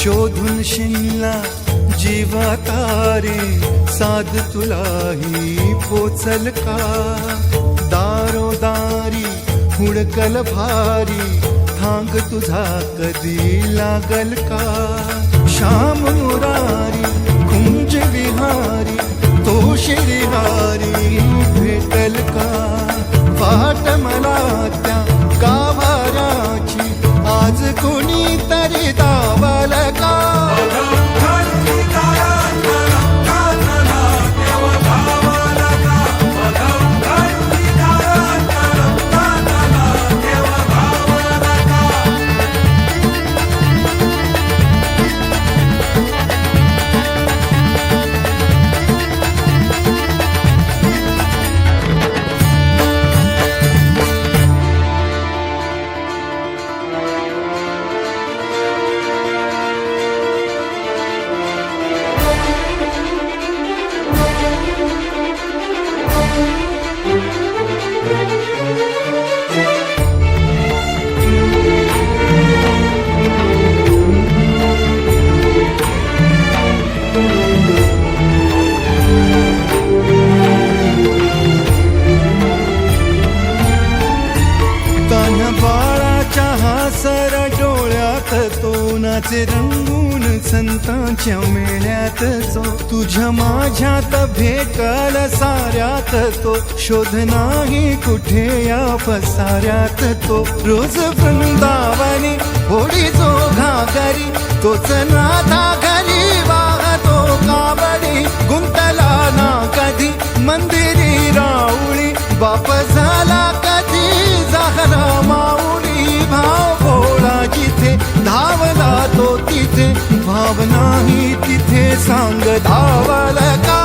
शोधून शिनला जीवा तारे साध तुलाही पोचल का दारोदारी हुडकल भारी थांग तुझा कधी लागल का श्याम मुरारी कुंज विहारी तो श्रीहारी भेटल का वाट मला त्या गाभाऱ्याची आज कोणी तरी दावल का सर डोळ्यात तो नाचे रंगून संतांच्या मेळ्यात जो तुझ्या माझ्यात भेटल साऱ्यात तो शोध नाही कुठे या पसाऱ्यात तो रोज वृंदावनी होडी जो घागरी तोच नाथा घरी वाहतो कावडी गुंतला ना कधी मंदिरी राऊळी बाप झाला कधी झाला माऊली भाव भोळा जिथे धावला तो तिथे भाव नाही तिथे सांग धावल का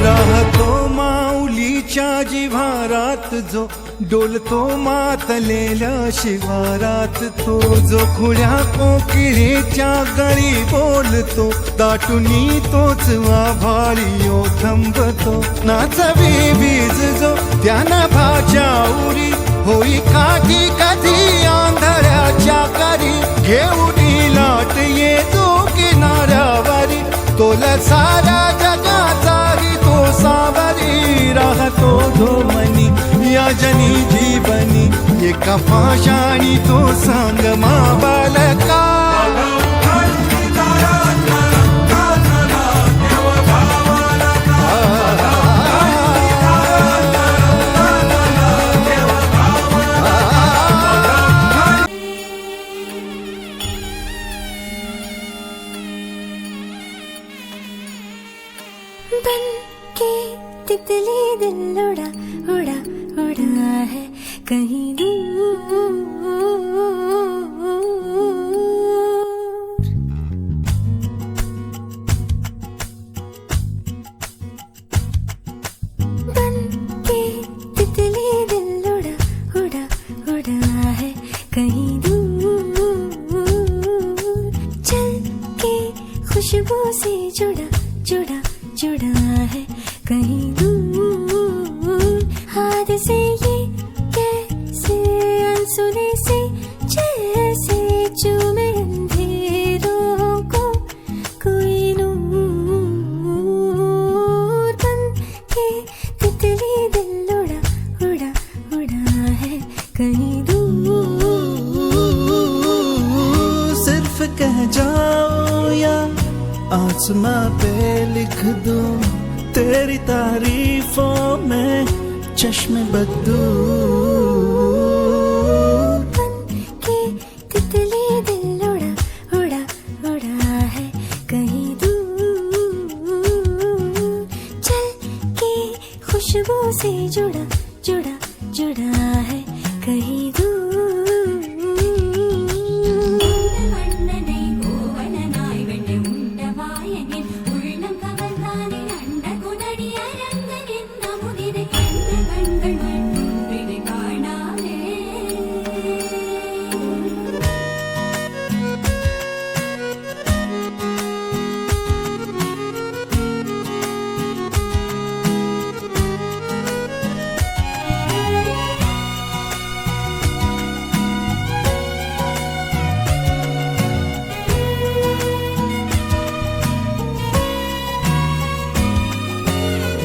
राहतो माऊलीच्या जिव्हारात जो डोलतो मातलेल्या शिवारात तो जो खुळ्या कोकिळेच्या गळी बोलतो दाटुनी तोच आभाळी थंबतो नाचवी बीज जो त्यानं भाच्या उरी होई काठी कधी आंधळ्याच्या करी घेऊनी लाट येतो किनाऱ्यावरी तोला सारा जगाचाही तो सावरी राहतो धोमनी या जनी जीवनी एका पाशाणी तो सांग माबालका बन के तितली दिल उड़ा उड़ा उड़ा है कहीं दूर। बन के तितली दिल उड़ा उड़ा उड़ा है कहीं दूर। चल के खुशबू से जुड़ा जुड़ा जुड़ा है कहीं दूर। हाथ से ये कैसे अनसुने से जैसे चूमे अंधेरों को कोई नूर। बन के तितली दिल उड़ा उड़ा उड़ा है कहीं दूर। सिर्फ कह जाओ या आसमां पे लिख दूं तेरी तारीफों में चश्मे बदू। बन के तितली दिल उड़ा उड़ा उड़ा है कहीं दूर, चल के खुशबू से जुड़ा जुड़ा जुड़ा है कहीं दूर।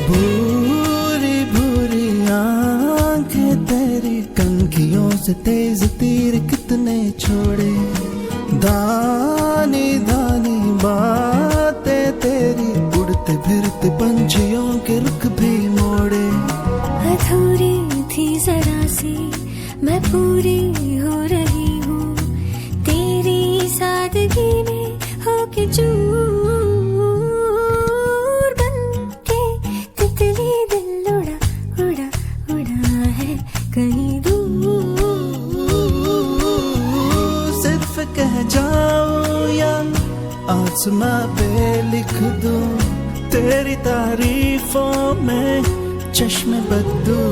भूरी भूरी आंखें तेरी कंखियों से तेज तीर कितने छोड़े, दानी दानी बातें तेरी उड़ते फिरते पंछियों के रुख भी मोड़े। अधूरी थी जरा सी मैं पूरी हो रही हूँ तेरी सादगी में होके चूर। बन के तितली दिल उड़ा उड़ा उड़ा है कहीं दूर। सिर्फ कह जाऊं या आसमां पे लिख दूं तेरी तारीफों में चश्मे बदू।